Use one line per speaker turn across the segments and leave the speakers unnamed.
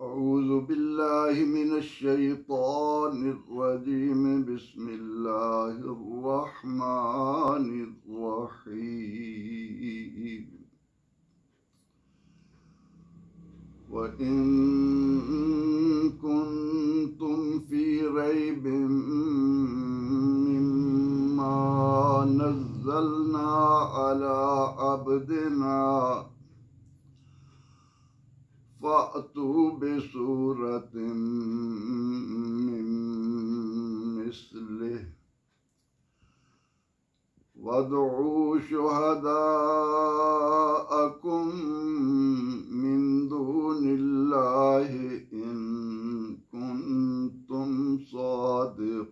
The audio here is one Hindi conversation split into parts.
अऊज़ु बिल्लाहि मिनश शैतानिर रजीम बिस्मिल्लाहिर रहमानिर रहीम व इन कुंतुम फी रैबिम मिम्मा नज़्ज़लना अला अब्दिना फ़अतू बिसूरतिम मिन मिस्लिहि वदऊ शुहदाअकुम मिन दूनिल्लाहि इन कुंतुम सादिक़ीन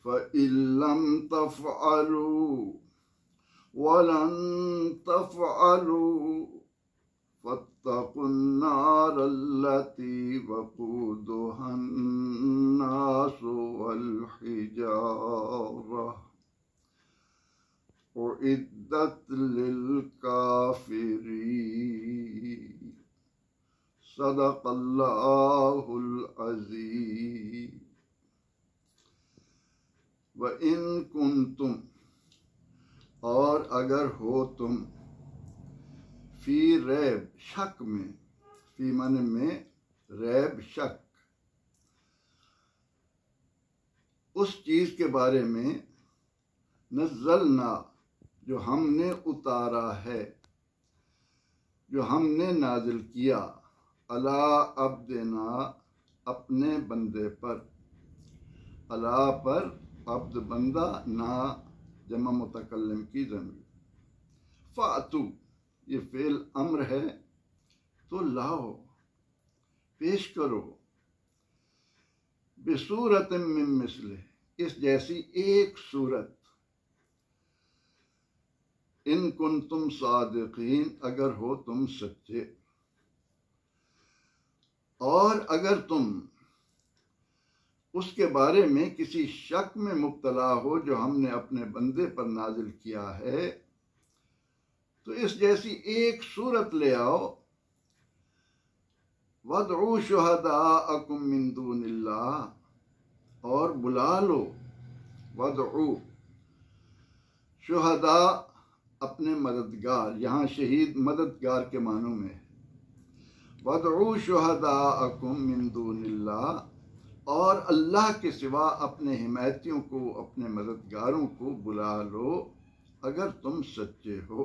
फ़इन लम तफ़अलू वलन तफ़अलू फत्तक़ुन्नार अल्लती वक़ूदुहन्नासु वल हिजारा उइद्दत लिल काफ़िरीन सदक़ल्लाहुल अज़ीम। व इन कुंतुम, और अगर हो तुम, फी रैब, शक में, फी माने में, रैब शक, उस चीज के बारे में, नज़्ज़लना, जो हमने उतारा है, जो हमने नाजिल किया, अला अब्दना, अपने बंदे पर, अला पर, अब्द बंदा, ना जमा मुतकल्लिम की ज़मीर। फ़ातू, ये फ़ेल अम्र है, तो लाओ, पेश करो, बिसूरत मिन मिस्लिहि, इस जैसी एक सूरत, इन कुंतुम सादिक़ीन, अगर हो तुम सच्चे। और अगर तुम उसके बारे में किसी शक में मुब्तला हो जो हमने अपने बंदे पर नाजिल किया है, तो इस जैसी एक सूरत ले आओ। वदऊ शुहदाअकुम मिन दूनिल्लाह, और बुला लो, वदऊ शुहदा, अपने मददगार, यहाँ शहीद मददगार के मानों में है। वदऊ शुहदाअकुम मिन दूनिल्लाह, और अल्लाह के सिवा अपने हिमायतियों को, अपने मददगारों को बुला लो अगर तुम सच्चे हो।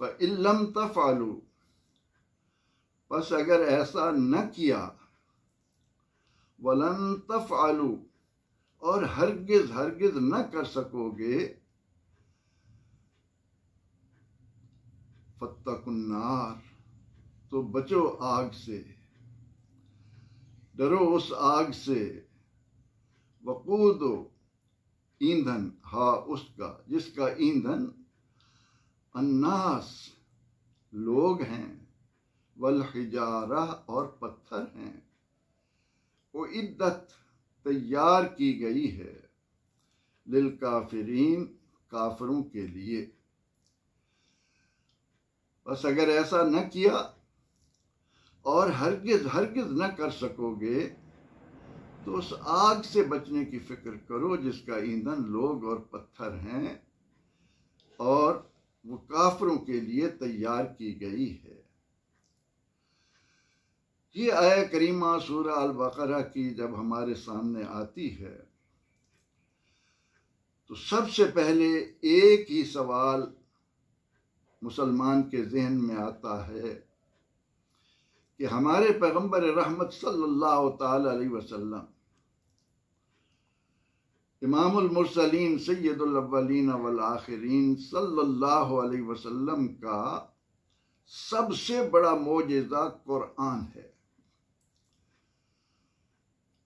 फ़इन लम तफ़अलू, बस अगर ऐसा न किया, वलन तफ़अलू, और हरगिज हरगिज न कर सकोगे, फत्तकुन्नार, तो बचो आग से, डरो उस आग से, वक़ूदो, ईंधन, हा उसका, जिसका ईंधन, अन्नास, लोग हैं, वल हिजारा, और पत्थर हैं, उइद्दत, तैयार की गई है, लिल काफिरीन, काफिरों के लिए। बस अगर ऐसा न किया और हरगिज हरगिज न कर सकोगे, तो उस आग से बचने की फिक्र करो जिसका ईंधन लोग और पत्थर हैं, और वो काफिरों के लिए तैयार की गई है। ये आया करीमा सूरह अल-बक़रा की जब हमारे सामने आती है, तो सबसे पहले एक ही सवाल मुसलमान के ज़हन में आता है कि हमारे पैगंबर रहमत सल्लल्लाहु ताला अलैहि वसल्लम, इमामुल मुरसलीन सय्यदुल अव्वलीन वल आखिरीन सल्लल्लाहु अलैहि वसल्लम का सबसे बड़ा मोजेज़ा कुरान है।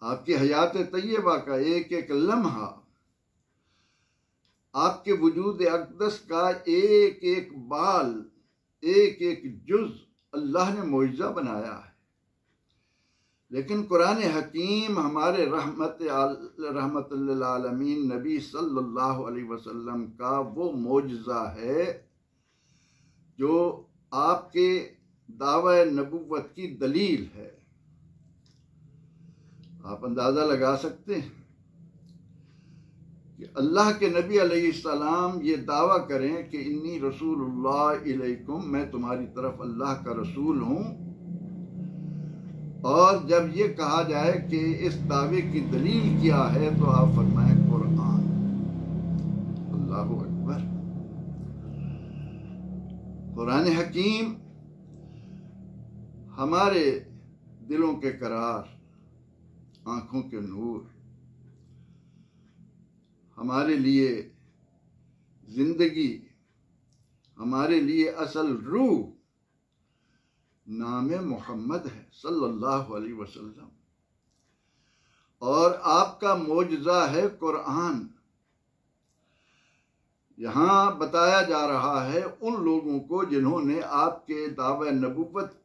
आपकी हयात तैयबा का एक एक लम्हा, आपके वजूद अक़दस का एक एक बाल, एक एक जुज़ अल्लाह ने मोइज़ा बनाया है। लेकिन कुरान हकीम हमारे रहमतुल्लिल आलमीन नबी सल्लल्लाहु अलैहि वसल्लम का वो मोजज़ा है जो आपके दावा नबुव्वत की दलील है। आप अंदाजा लगा सकते हैं कि अल्लाह के नबी अलैहिस्सलाम ये दावा करें कि इन्नी रसूलुल्लाह इलैकुम, मैं तुम्हारी तरफ अल्लाह का रसूल हूँ, और जब ये कहा जाए कि इस दावे की दलील क्या है तो आप फरमाएं कुरान। अल्लाहु अकबर। कुरान हकीम हमारे दिलों के करार, आंखों के नूर, हमारे लिए जिंदगी, हमारे लिए असल रूह नाम मोहम्मद है सल्लल्लाहु अलैहि वसल्लम, और आपका मोजज़ा है कुरान। यहाँ बताया जा रहा है उन लोगों को जिन्होंने आपके दावा नबुव्वत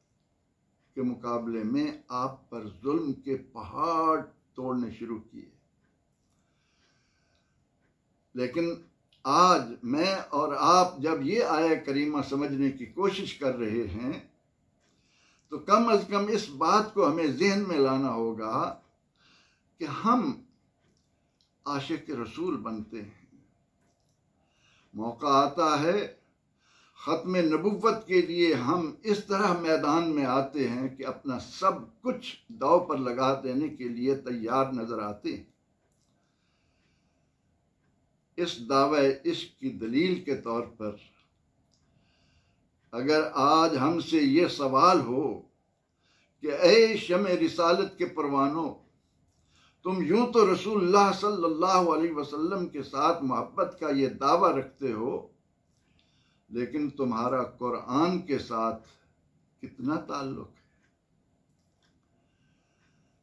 के मुकाबले में आप पर जुल्म के पहाड़ तोड़ने शुरू किए। लेकिन आज मैं और आप जब ये आया करीमा समझने की कोशिश कर रहे हैं तो कम अज कम इस बात को हमें ज़हन में लाना होगा कि हम आशिक रसूल बनते हैं। मौका आता है ख़त्म नबुव्वत के लिए, हम इस तरह मैदान में आते हैं कि अपना सब कुछ दांव पर लगा देने के लिए तैयार नजर आते हैं। इस दावा इश्क की दलील के तौर पर अगर आज हमसे ये सवाल हो कि ए शमे रिसालत के परवानों, तुम यूं तो रसूलुल्लाह सल्लल्लाहु अलैहि वसल्लम के साथ मोहब्बत का ये दावा रखते हो, लेकिन तुम्हारा कुरान के साथ कितना ताल्लुक है?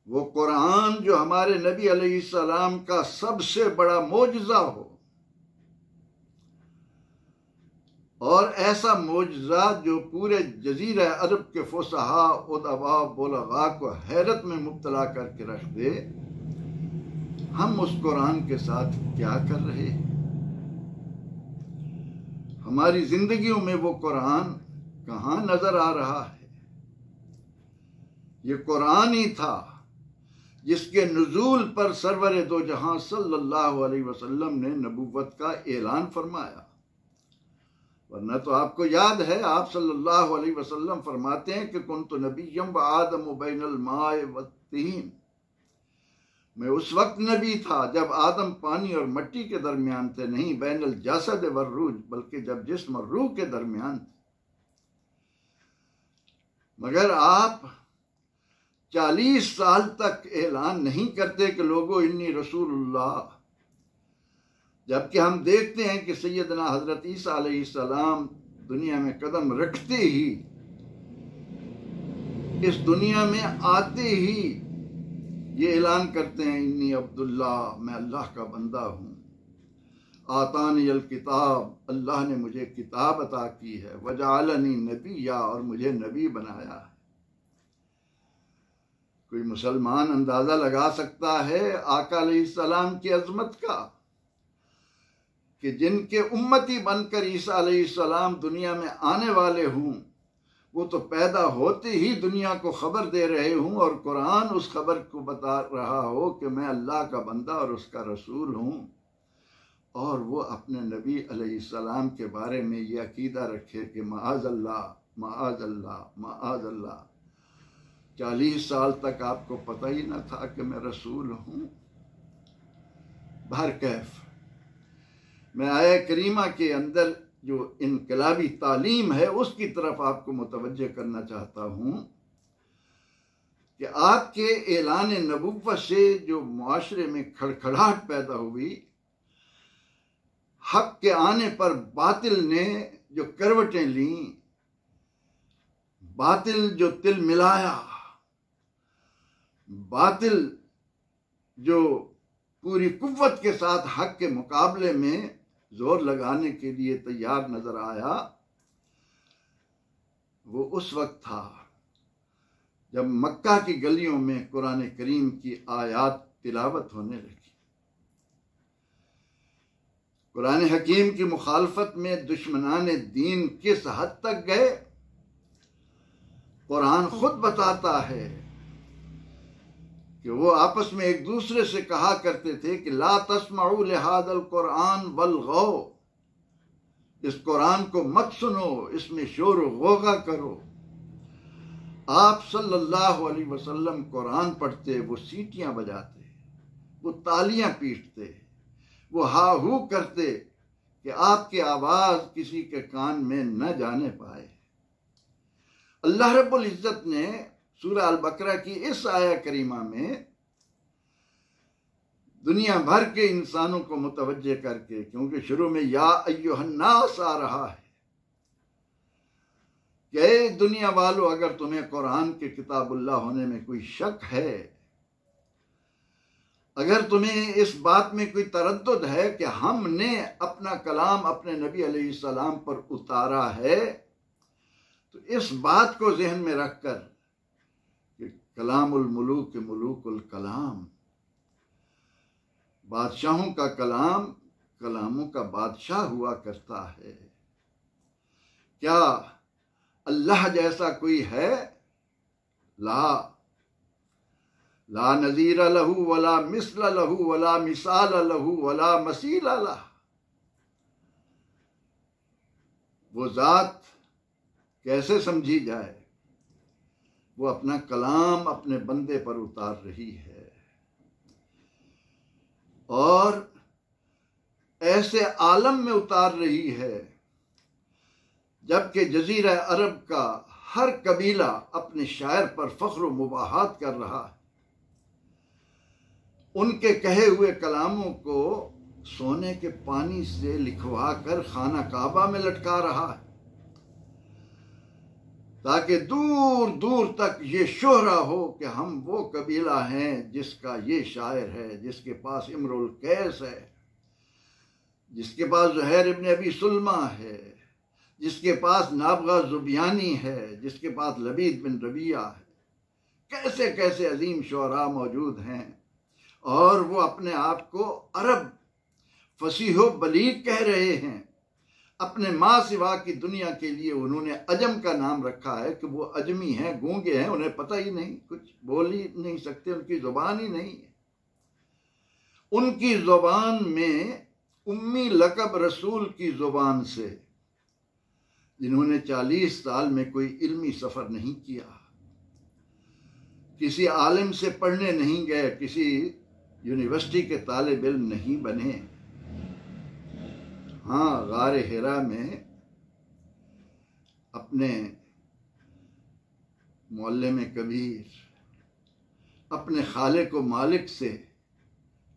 वो कुरान जो हमारे नबी अलैहिस्सलाम का सबसे बड़ा मोजज़ा हो, और ऐसा मोजज़ा जो पूरे जजीरा अरब के फुसहा, उदबा, बुलगा को हैरत में मुब्तला करके रख दे, हम उस कुरान के साथ क्या कर रहे हैं? हमारी जिंदगियों में वो कुरान कहाँ नजर आ रहा है? ये कुरान ही था जिसके नुज़ूल पर सरवर दो जहां सल्लल्लाहु अलैहि वसल्लम ने नबुव्वत का ऐलान फरमाया। वरना तो आपको याद है, आप सल्लल्लाहु अलैहि वसल्लम फरमाते हैं कि कुन्तु नबिय्यम व आदम बैनल माए व तीन, मैं उस वक्त नबी था जब आदम पानी और मिट्टी के दरमियान थे, नहीं बैनल जसद व रूह, बल्कि जब जिस्म और रूह के दरमियान थे। मगर आप 40 साल तक ऐलान नहीं करते कि लोगों इन्नी रसूलुल्लाह, जबकि हम देखते हैं कि सैयदना हजरत ईसा अलैहिस्सलाम दुनिया में कदम रखते ही, इस दुनिया में आते ही ये ऐलान करते हैं, इन्नी अब्दुल्ला, मैं अल्लाह का बंदा हूँ। आतानी अल किताब, अल्लाह ने मुझे किताब अता की है। वजालनी नबिया, और मुझे नबी बनाया है। कोई मुसलमान अंदाजा लगा सकता है आका अलैहिस्सलाम की अजमत का कि जिनके उम्मती बनकर ईसा अलैहिस्सलाम दुनिया में आने वाले हूँ, वो तो पैदा होते ही दुनिया को खबर दे रहे हूँ, और कुरान उस खबर को बता रहा हो कि मैं अल्लाह का बंदा और उसका रसूल हूँ, और वो अपने नबी अलैहिस्सलाम के बारे में ये अकीदा रखे कि माअज़ल्लाह माअज़ल्लाह माअज़ल्लाह। 40 साल तक आपको पता ही न था कि मैं रसूल हूँ। बहरकैफ मैं आया करीमा के अंदर जो इनकलाबी तालीम है उसकी तरफ आपको मुतवज्जे करना चाहता हूँ कि आपके ऐलान नबुव्वत से जो मुआशरे में खड़खड़ाहट पैदा हुई, हक के आने पर बातिल ने जो करवटें ली, बातिल जो तिल मिलाया, बातिल जो पूरी कुव्वत के साथ हक के मुकाबले में जोर लगाने के लिए तैयार नजर आया, वो उस वक्त था जब मक्का की गलियों में कुरान करीम की आयात तिलावत होने लगी। कुरान हकीम की मुखालफत में दुश्मनान दीन किस हद तक गए, कुरान खुद बताता है कि वो आपस में एक दूसरे से कहा करते थे कि ला तस्माउ लिहादल कुरान वलगौ, इस कुरान को मत सुनो, इसमें शोर गोगा करो। आप सल्लल्लाहु अलैहि वसल्लम कुरान पढ़ते, वो सीटियां बजाते, वो तालियां पीटते, वो हा हू करते कि आपकी आवाज किसी के कान में न जाने पाए। अल्लाह रब्बुल इज्जत ने सूरह अल बकरा की इस आया करीमा में दुनिया भर के इंसानों को मुतवज्जे करके, क्योंकि शुरू में या अय्युहन्नास आ रहा है कि दुनिया वालों, अगर तुम्हें कुरान के किताबुल्लाह होने में कोई शक है, अगर तुम्हें इस बात में कोई तरद्दुद है कि हमने अपना कलाम अपने नबी अलैहिस्सलाम पर उतारा है, तो इस बात को जहन में रखकर कि कलामुल मुलूक मुलूकुल कलाम, बादशाहों का कलाम कलामों का बादशाह हुआ करता है। क्या अल्लाह जैसा कोई है? ला नज़ीर लहू वला मिस्ल लहू वला मिसाल लहू वला मसील लह। वो जात कैसे समझी जाए? वो अपना कलाम अपने बंदे पर उतार रही है और ऐसे आलम में उतार रही है जबकि जजीरा अरब का हर कबीला अपने शायर पर फख्र व मुबाहात कर रहा है। उनके कहे हुए कलामों को सोने के पानी से लिखवा कर खाना काबा में लटका रहा है ताकि दूर दूर तक ये शोहरा हो कि हम वो कबीला हैं जिसका ये शायर है, जिसके पास इमरुल कैस है, जिसके पास ज़ुहैर इब्न अबी सुलमा है, जिसके पास नाबगा जुबियानी है, जिसके पास लबीद बिन रबिया है। कैसे कैसे अजीम शोहरा मौजूद हैं और वो अपने आप को अरब फसीहो बलीग कह रहे हैं। अपने माँ सिवा की दुनिया के लिए उन्होंने अजम का नाम रखा है कि वो अजमी हैं, गूंगे हैं, उन्हें पता ही नहीं, कुछ बोल ही नहीं सकते, उनकी ज़ुबान ही नहीं है। उनकी ज़ुबान में उम्मी लक़ब रसूल की ज़ुबान से, जिन्होंने 40 साल में कोई इल्मी सफ़र नहीं किया, किसी आलिम से पढ़ने नहीं गए, किसी यूनिवर्सिटी के तालिब इल्म नहीं बने। हाँ, गारे हिरा में अपने मुअल्लिम कबीर, अपने खालिक व मालिक से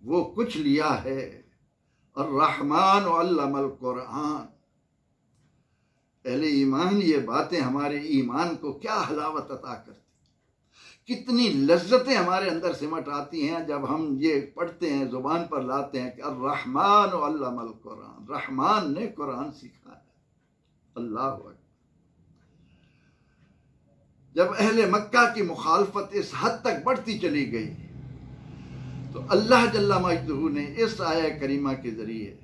वो कुछ लिया है। अर्रहमान अल्लमल कुरान। अहले ईमान ये बातें हमारे ईमान को क्या हलावत अता करती, कितनी लज्जतें हमारे अंदर सिमट आती हैं जब हम ये पढ़ते हैं, ज़ुबान पर लाते हैं कि अर्रहमान अल्लमल कुरान, रहमान ने कुरान सिखाया। अल्लाह अकबर। जब अहले मक्का की मुखालफत इस हद तक बढ़ती चली गई तो अल्लाह जल्ला मजदूहू ने इस आया करीमा के जरिए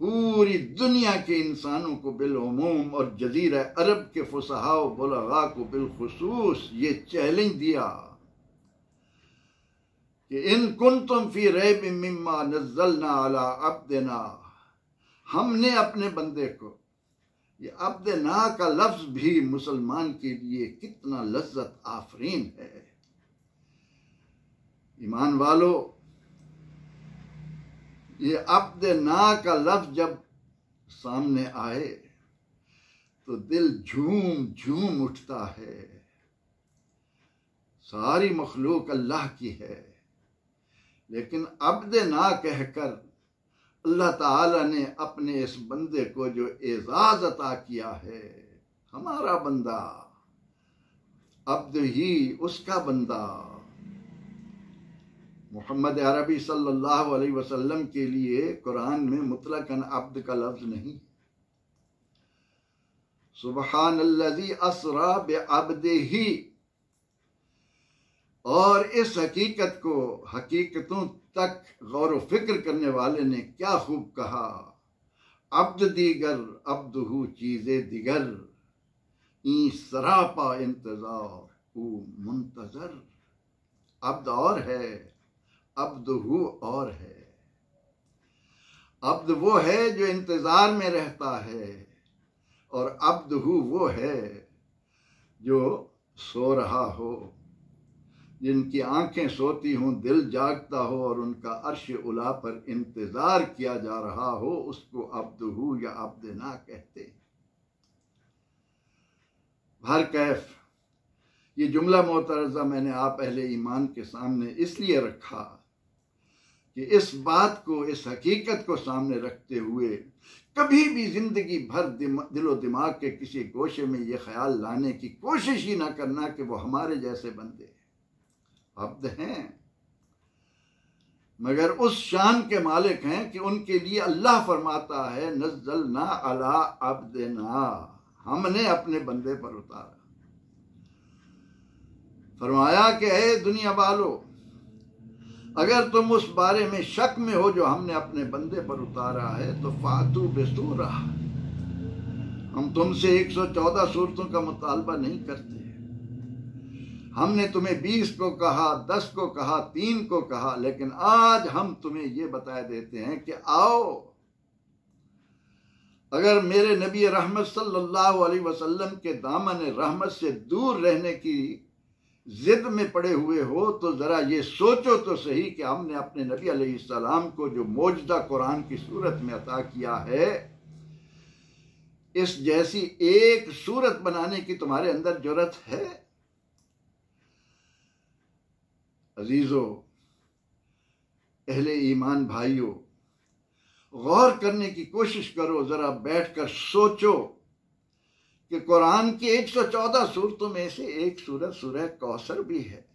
पूरी दुनिया के इंसानों को बिलउमूम और जजीरा अरब के फुसहा व बुलगा को बिलखुसूस ये चैलेंज दिया कि इन कुंतुम फी रैब मिम्मा नज़्ज़लना अला अब्दना, हमने अपने बंदे को, ये अब्दना का लफ्ज भी मुसलमान के लिए कितना लज्जत आफरीन है। ईमान वालों, ये अब्दना का लफ्ज जब सामने आए तो दिल झूम झूम उठता है। सारी मखलूक अल्लाह की है, लेकिन अब्दना कहकर अल्लाह ताला ने अपने इस बंदे को जो एजाज अता किया है, हमारा बंदा, अब्द ही उसका बंदा। मोहम्मद अरबी सल्लल्लाहु अलैहि वसल्लम के लिए कुरान में मुतलकन अब्द का लफ्ज नहीं। सुबहानल्लज़ी अस्रा बिअब्दिही, और इस हकीकत को हकीकतों तक गौर व फिक्र करने वाले ने क्या खूब कहा, अब्द दीगर अब्दहू चीज़े दिगर, ई सरापा इंतजार ऊ मुंतजर। अब्द और है, अब्दहू और है। अब्द वो है जो इंतजार में रहता है, और अब्दहू वो है जो सो रहा हो, जिनकी आंखें सोती हों, दिल जागता हो और उनका अर्श उला पर इंतजार किया जा रहा हो, उसको अब्दहू या अब्दना कहते। हर कैफ ये जुमला मोतरज़ा मैंने आप अहले ईमान के सामने इसलिए रखा कि इस बात को, इस हकीकत को सामने रखते हुए कभी भी जिंदगी भर दिलो दिमाग के किसी गोशे में ये ख्याल लाने की कोशिश ही ना करना कि वो हमारे जैसे बंदे अब्द हैं, मगर उस शान के मालिक हैं कि उनके लिए अल्लाह फरमाता है नज़्ज़लना अला अब्दना, हमने अपने बंदे पर उतारा। फरमाया कि ऐ दुनिया वालों, अगर तुम उस बारे में शक में हो जो हमने अपने बंदे पर उतारा है तो फातू बेसूरा, हम तुमसे 114 सूरतों का मुतालबा नहीं करते। हमने तुम्हें 20 को कहा, 10 को कहा, 3 को कहा, लेकिन आज हम तुम्हें ये बता देते हैं कि आओ, अगर मेरे नबी रहमत सल्लल्लाहु अलैहि वसल्लम के दामन रहमत से दूर रहने की जिद में पड़े हुए हो तो जरा ये सोचो तो सही कि हमने अपने नबी अलैहिस्सलाम को जो मौजूदा कुरान की सूरत में अता किया है, इस जैसी एक सूरत बनाने की तुम्हारे अंदर जुर्रत है? अजीजों, अहले ईमान भाइयों, गौर करने की कोशिश करो, जरा बैठकर सोचो कि कुरान की 114 सूरतों में से एक सूरत सूरह कौसर भी है,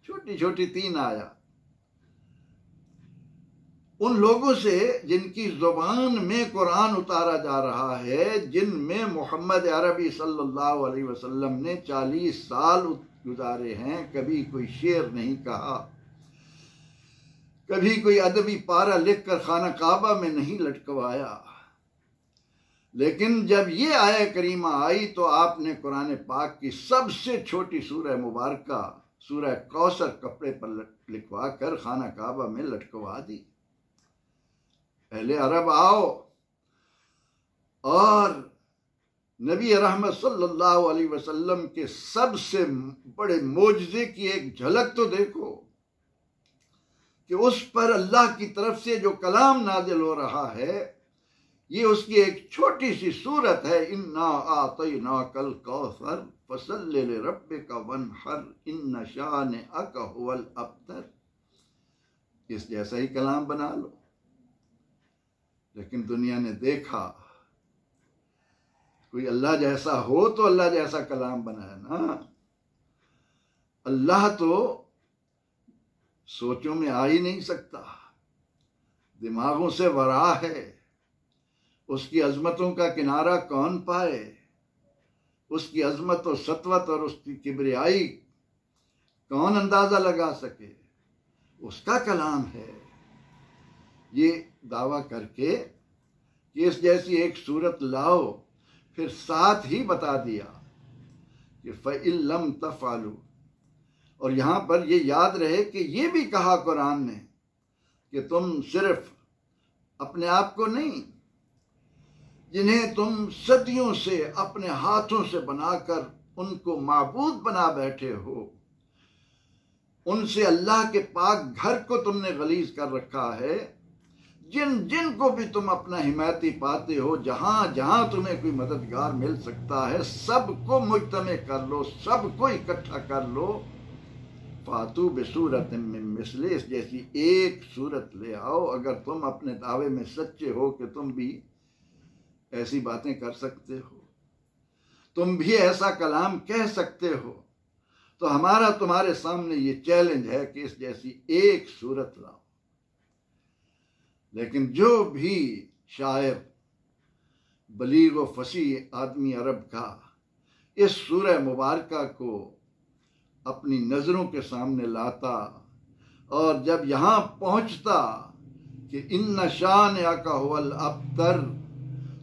छोटी छोटी 3 आया। उन लोगों से जिनकी जुबान में कुरान उतारा जा रहा है, जिनमें मोहम्मद अरबी सल्लल्लाहु अलैहि वसल्लम ने 40 साल गुजारे हैं, कभी कोई शेर नहीं कहा, कभी कोई अदबी पारा लिखकर खाना काबा में नहीं लटकवाया। लेकिन जब ये आया करीमा आई तो आपने कुरान पाक की सबसे छोटी सूरह मुबारका सूरह कौसर कपड़े पर लिखवा कर खाना काबा में लटकवा दी। पहले अरब आओ और नबी रहमत सल्लल्लाहु अलैहि वसल्लम के सबसे बड़े मोजज़े की एक झलक तो देखो कि उस पर अल्लाह की तरफ से जो कलाम नाजिल हो रहा है, ये उसकी एक छोटी सी सूरत है। इन्ना आतैना कल कौसर फसल्लि लिरब्बिका वन्हर इन्न शानिअक हुवल अब्तर। इस जैसा ही कलाम बना लो। लेकिन दुनिया ने देखा कोई अल्लाह जैसा हो तो अल्लाह जैसा कलाम बनाए ना। अल्लाह तो सोचों में आ ही नहीं सकता, दिमागों से वरा है। उसकी अजमतों का किनारा कौन पाए, उसकी अजमत और सतवत और उसकी किबरियाई कौन अंदाजा लगा सके। उसका कलाम है। ये दावा करके कि इस जैसी एक सूरत लाओ, फिर साथ ही बता दिया कि फ़इल्लम तफ़अलू, और यहां पर ये याद रहे कि ये भी कहा कुरान ने कि तुम सिर्फ अपने आप को नहीं, जिन्हें तुम सदियों से अपने हाथों से बनाकर उनको माबूद बना बैठे हो, उनसे अल्लाह के पाक घर को तुमने गलीज कर रखा है, जिन जिन को भी तुम अपना हिमायती पाते हो, जहां जहां तुम्हें कोई मददगार मिल सकता है, सबको मुज्तमे कर लो, सबको इकट्ठा कर लो। फातू बेसूरत मिन मिस्ले, इस जैसी एक सूरत ले आओ। अगर तुम अपने दावे में सच्चे हो कि तुम भी ऐसी बातें कर सकते हो, तुम भी ऐसा कलाम कह सकते हो, तो हमारा तुम्हारे सामने ये चैलेंज है कि इस जैसी एक सूरत लाओ। लेकिन जो भी शायर बलीग व फसी आदमी अरब का इस सूरह मुबारका को अपनी नज़रों के सामने लाता और जब यहाँ पहुँचता कि इन्ना शान या का हुवल अबतर,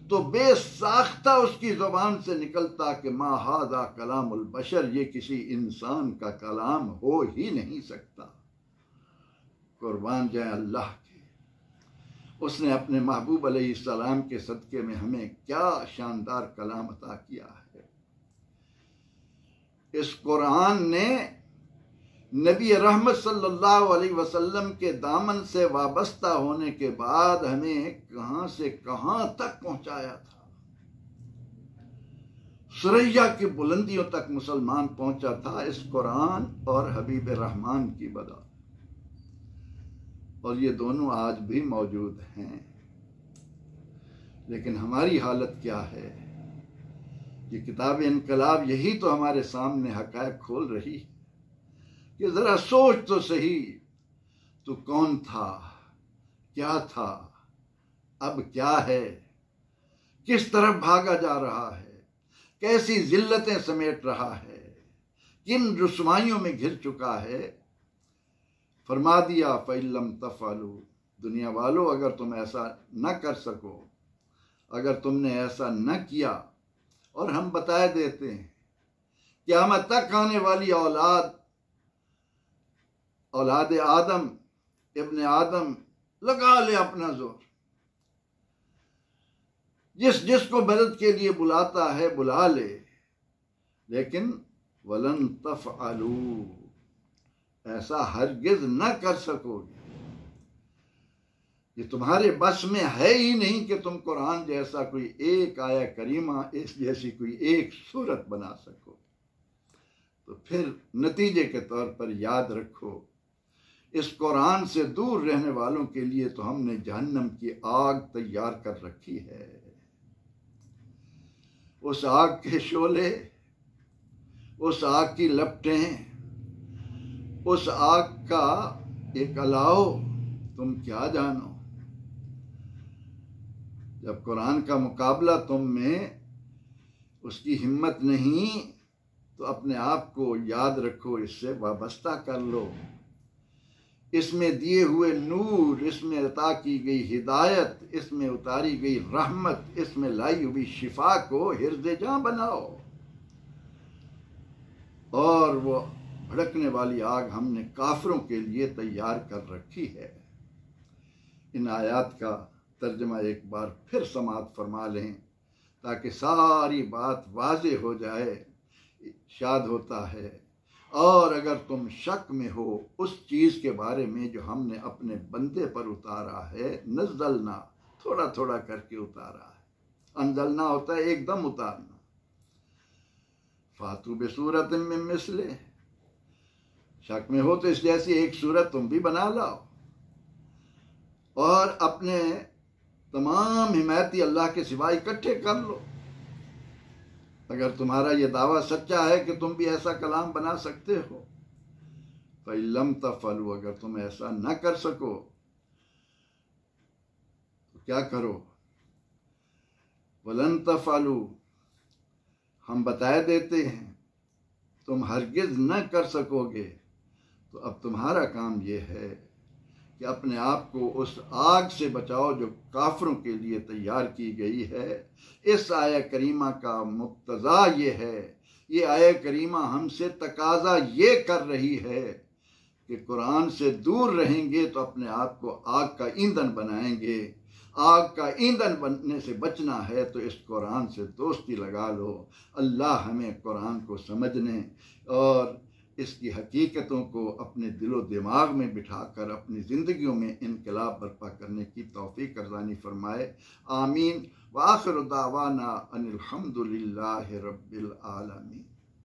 तो बेसाख्ता उसकी ज़ुबान से निकलता कि मा हाज़ा कलामुल बशर, ये किसी इंसान का कलाम हो ही नहीं सकता। कुर्बान जाए अल्लाह के, उसने अपने महबूब अलैहिस्सलाम के सदक़े में हमें क्या शानदार कलाम अता किया है। इस कुरान ने नबी रहमत सल्लल्लाहु अलैहि वसल्लम के दामन से वाबस्ता होने के बाद हमें कहां से कहां तक पहुंचाया था। सुरैया की बुलंदियों तक मुसलमान पहुंचा था इस कुरान और हबीब रहमान की बदौलत, और ये दोनों आज भी मौजूद हैं। लेकिन हमारी हालत क्या है? ये किताब इनकलाब यही तो हमारे सामने हक़ाइक़ खोल रही है कि जरा सोच तो सही, तू कौन था, क्या था, अब क्या है, किस तरफ भागा जा रहा है, कैसी जिल्लतें समेट रहा है, किन रुस्वाइयों में घिर चुका है। फरमा दिया फ़इल्लम तफ़अलू, दुनिया वालों अगर तुम ऐसा न कर सको, अगर तुमने ऐसा न किया, और हम बताए देते हैं क़यामत तक आने वाली औलाद आदम, इब्ने आदम, लगा ले अपना जोर, जिसको मदद के लिए बुलाता है बुला ले, लेकिन वलन तफ़अलू, ऐसा हरगिज न कर सकोगे। ये तुम्हारे बस में है ही नहीं कि तुम कुरान जैसा कोई एक आया करीमा, इस जैसी कोई एक सूरत बना सको। तो फिर नतीजे के तौर पर याद रखो, इस कुरान से दूर रहने वालों के लिए तो हमने जहन्नम की आग तैयार कर रखी है। उस आग के शोले, उस आग की लपटें, उस आग का एक अलाव तुम क्या जानो। जब कुरान का मुकाबला तुम में उसकी हिम्मत नहीं, तो अपने आप को याद रखो, इससे वाबस्ता कर लो। इसमें दिए हुए नूर, इसमें अता की गई हिदायत, इसमें उतारी गई रहमत, इसमें लाई हुई शिफा को हिर्ज़े जां बनाओ। और वो भड़कने वाली आग हमने काफिरों के लिए तैयार कर रखी है। इन आयात का तर्जमा एक बार फिर समाअत फरमा लें ताकि सारी बात वाज़ेह हो जाए। शाद होता है। और अगर तुम शक में हो उस चीज़ के बारे में जो हमने अपने बंदे पर उतारा है, नज़लना, थोड़ा थोड़ा करके उतारा है। अंजलना होता है एकदम उतारना। फातू बेसूरत में मिसले, शक में हो तो इस जैसी एक सूरत तुम भी बना लाओ और अपने तमाम हिमायती अल्लाह के सिवा इकट्ठे कर लो। अगर तुम्हारा ये दावा सच्चा है कि तुम भी ऐसा कलाम बना सकते हो, फ़इल्लम तफ़अलू, अगर तुम ऐसा न कर सको तो क्या करो। वलन तफ़अलू, हम बताए देते हैं तुम हरगिज न कर सकोगे। तो अब तुम्हारा काम ये है कि अपने आप को उस आग से बचाओ जो काफिरों के लिए तैयार की गई है। इस आया करीमा का मुक्तज़ा ये है, ये आया करीमा हमसे तकाजा ये कर रही है कि कुरान से दूर रहेंगे तो अपने आप को आग का ईंधन बनाएंगे। आग का ईंधन बनने से बचना है तो इस कुरान से दोस्ती लगा लो। अल्लाह हमें कुरान को समझने और इसकी हकीकतों को अपने दिलो दिमाग में बिठाकर अपनी ज़िंदगियों में इनकलाब बर्पा करने की तौफीक अर्ज़ानी फरमाए। आमीन। व आखिर दावाना अनिल हम्दुलिल्लाहि रब्बिल आलमीन।